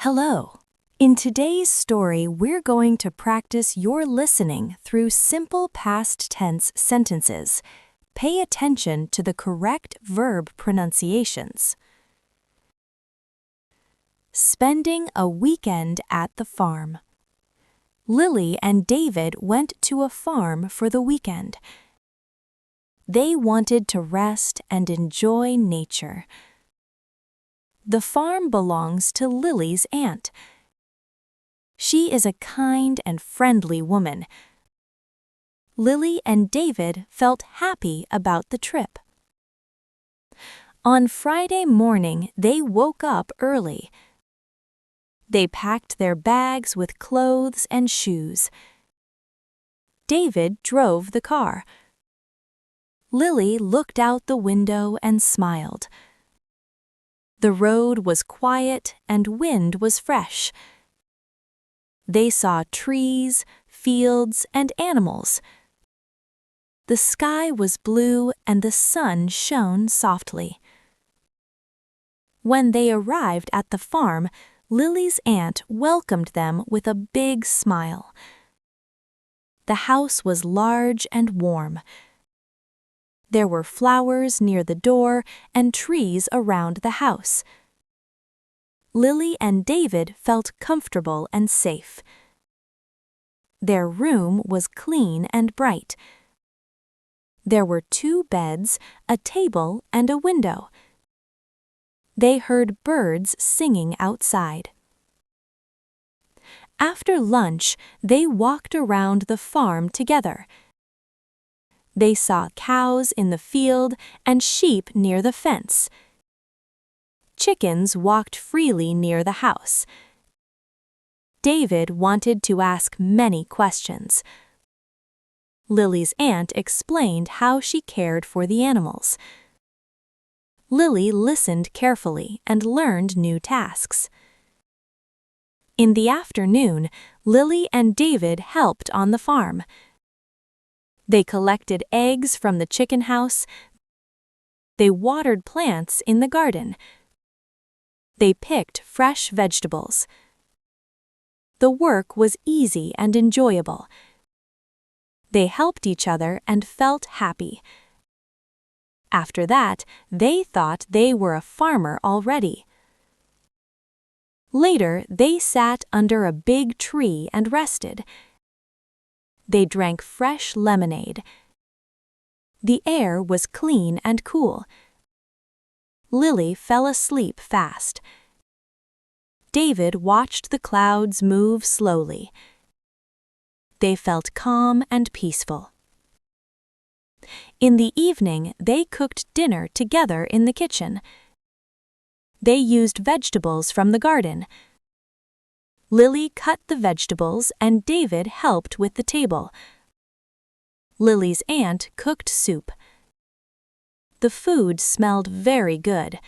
Hello. In today's story, we're going to practice your listening through simple past tense sentences. Pay attention to the correct verb pronunciations. Spending a weekend at the farm. Lily and David went to a farm for the weekend. They wanted to rest and enjoy nature. The farm belongs to Lily's aunt. She is a kind and friendly woman. Lily and David felt happy about the trip. On Friday morning, they woke up early. They packed their bags with clothes and shoes. David drove the car. Lily looked out the window and smiled. The road was quiet and wind was fresh. They saw trees, fields, and animals. The sky was blue and the sun shone softly. When they arrived at the farm, Lily's aunt welcomed them with a big smile. The house was large and warm. There were flowers near the door and trees around the house. Lily and David felt comfortable and safe. Their room was clean and bright. There were 2 beds, a table, and a window. They heard birds singing outside. After lunch, they walked around the farm together. They saw cows in the field and sheep near the fence. Chickens walked freely near the house. David wanted to ask many questions. Lily's aunt explained how she cared for the animals. Lily listened carefully and learned new tasks. In the afternoon, Lily and David helped on the farm. They collected eggs from the chicken house. They watered plants in the garden. They picked fresh vegetables. The work was easy and enjoyable. They helped each other and felt happy. After that, they thought they were a farmer already. Later, they sat under a big tree and rested. They drank fresh lemonade. The air was clean and cool. Lily fell asleep fast. David watched the clouds move slowly. They felt calm and peaceful. In the evening, they cooked dinner together in the kitchen. They used vegetables from the garden. Lily cut the vegetables and David helped with the table. Lily's aunt cooked soup. The food smelled very good.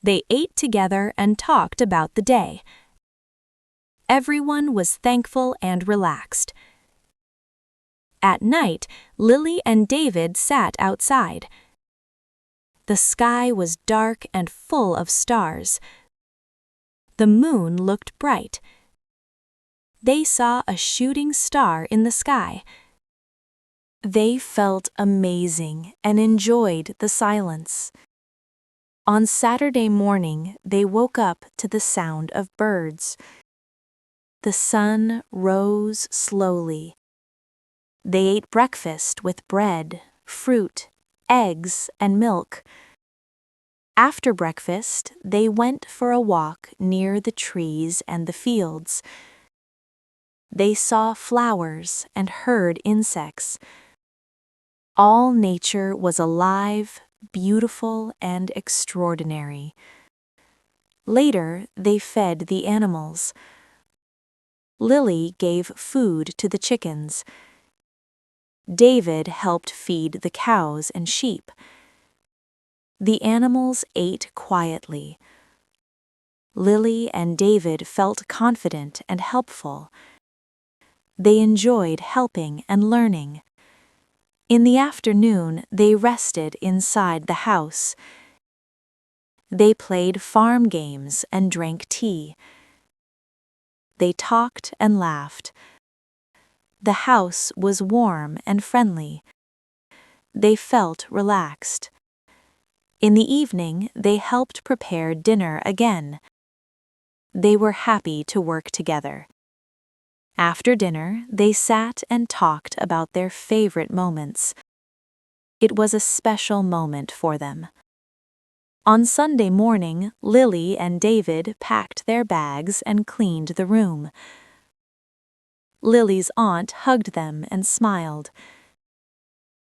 They ate together and talked about the day. Everyone was thankful and relaxed. At night, Lily and David sat outside. The sky was dark and full of stars. The moon looked bright. They saw a shooting star in the sky. They felt amazing and enjoyed the silence. On Saturday morning, they woke up to the sound of birds. The sun rose slowly. They ate breakfast with bread, fruit, eggs, and milk. After breakfast, they went for a walk near the trees and the fields. They saw flowers and heard insects. All nature was alive, beautiful, and extraordinary. Later, they fed the animals. Lily gave food to the chickens. David helped feed the cows and sheep. The animals ate quietly. Lily and David felt confident and helpful. They enjoyed helping and learning. In the afternoon, they rested inside the house. They played farm games and drank tea. They talked and laughed. The house was warm and friendly. They felt relaxed. In the evening, they helped prepare dinner again. They were happy to work together. After dinner, they sat and talked about their favorite moments. It was a special moment for them. On Sunday morning, Lily and David packed their bags and cleaned the room. Lily's aunt hugged them and smiled.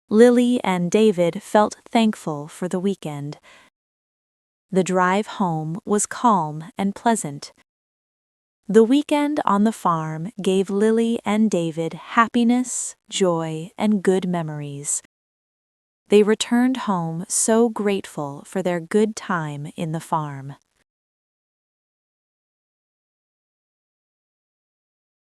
Lily and David felt thankful for the weekend. The drive home was calm and pleasant. The weekend on the farm gave Lily and David happiness, joy, and good memories. They returned home so grateful for their good time in the farm.